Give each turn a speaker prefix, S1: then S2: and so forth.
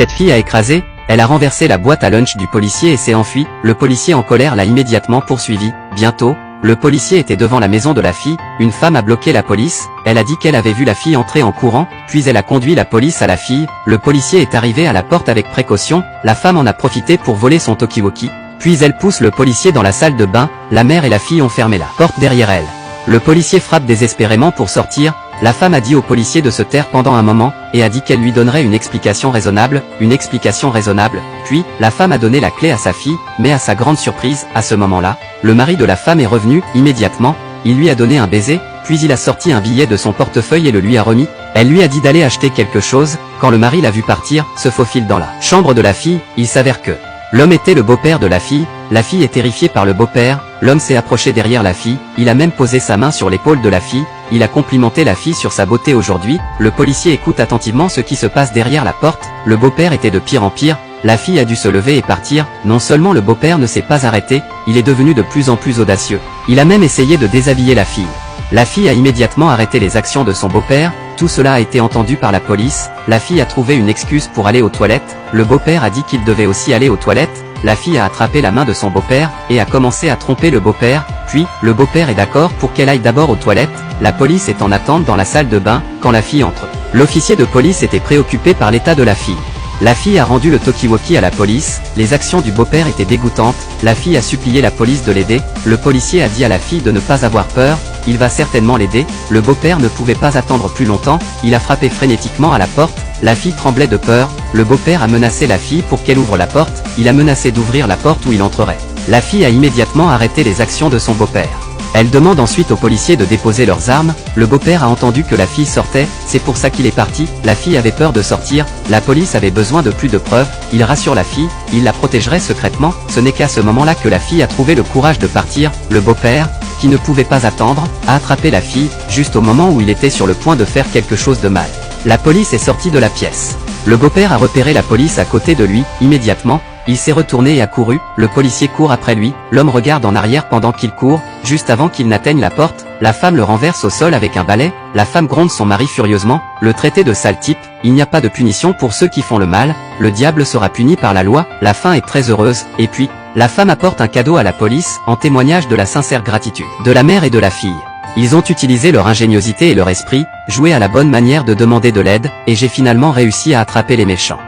S1: Cette fille a écrasé, elle a renversé la boîte à lunch du policier et s'est enfuie. Le policier en colère l'a immédiatement poursuivi. Bientôt, le policier était devant la maison de la fille, une femme a bloqué la police, elle a dit qu'elle avait vu la fille entrer en courant, puis elle a conduit la police à la fille, le policier est arrivé à la porte avec précaution, la femme en a profité pour voler son talkie-walkie, puis elle pousse le policier dans la salle de bain, la mère et la fille ont fermé la porte derrière elle. Le policier frappe désespérément pour sortir, la femme a dit au policier de se taire pendant un moment, et a dit qu'elle lui donnerait une explication raisonnable, puis, la femme a donné la clé à sa fille, mais à sa grande surprise, à ce moment-là, le mari de la femme est revenu, immédiatement, il lui a donné un baiser, puis il a sorti un billet de son portefeuille et le lui a remis, elle lui a dit d'aller acheter quelque chose, quand le mari l'a vu partir, se faufile dans la chambre de la fille, il s'avère que l'homme était le beau-père de la fille est terrifiée par le beau-père, l'homme s'est approché derrière la fille, il a même posé sa main sur l'épaule de la fille, il a complimenté la fille sur sa beauté aujourd'hui, le policier écoute attentivement ce qui se passe derrière la porte, le beau-père était de pire en pire, la fille a dû se lever et partir, non seulement le beau-père ne s'est pas arrêté, il est devenu de plus en plus audacieux, il a même essayé de déshabiller la fille. La fille a immédiatement arrêté les actions de son beau-père, tout cela a été entendu par la police, la fille a trouvé une excuse pour aller aux toilettes, le beau-père a dit qu'il devait aussi aller aux toilettes, la fille a attrapé la main de son beau-père, et a commencé à tromper le beau-père, puis, le beau-père est d'accord pour qu'elle aille d'abord aux toilettes, la police est en attente dans la salle de bain, quand la fille entre. L'officier de police était préoccupé par l'état de la fille. La fille a rendu le talkie-walkie à la police, les actions du beau-père étaient dégoûtantes, la fille a supplié la police de l'aider, le policier a dit à la fille de ne pas avoir peur, il va certainement l'aider, le beau-père ne pouvait pas attendre plus longtemps, il a frappé frénétiquement à la porte, la fille tremblait de peur, le beau-père a menacé la fille pour qu'elle ouvre la porte, il a menacé d'ouvrir la porte où il entrerait. La fille a immédiatement arrêté les actions de son beau-père. Elle demande ensuite aux policiers de déposer leurs armes, le beau-père a entendu que la fille sortait, c'est pour ça qu'il est parti, la fille avait peur de sortir, la police avait besoin de plus de preuves, il rassure la fille, il la protégerait secrètement, ce n'est qu'à ce moment-là que la fille a trouvé le courage de partir, le beau-père, qui ne pouvait pas attendre, a attrapé la fille, juste au moment où il était sur le point de faire quelque chose de mal. La police est sortie de la pièce. Le beau-père a repéré la police à côté de lui, immédiatement, il s'est retourné et a couru, le policier court après lui, l'homme regarde en arrière pendant qu'il court, juste avant qu'il n'atteigne la porte, la femme le renverse au sol avec un balai, la femme gronde son mari furieusement, le traité de sale type, il n'y a pas de punition pour ceux qui font le mal, le diable sera puni par la loi, la fin est très heureuse, et puis, la femme apporte un cadeau à la police, en témoignage de la sincère gratitude de la mère et de la fille. Ils ont utilisé leur ingéniosité et leur esprit, joué à la bonne manière de demander de l'aide, et j'ai finalement réussi à attraper les méchants.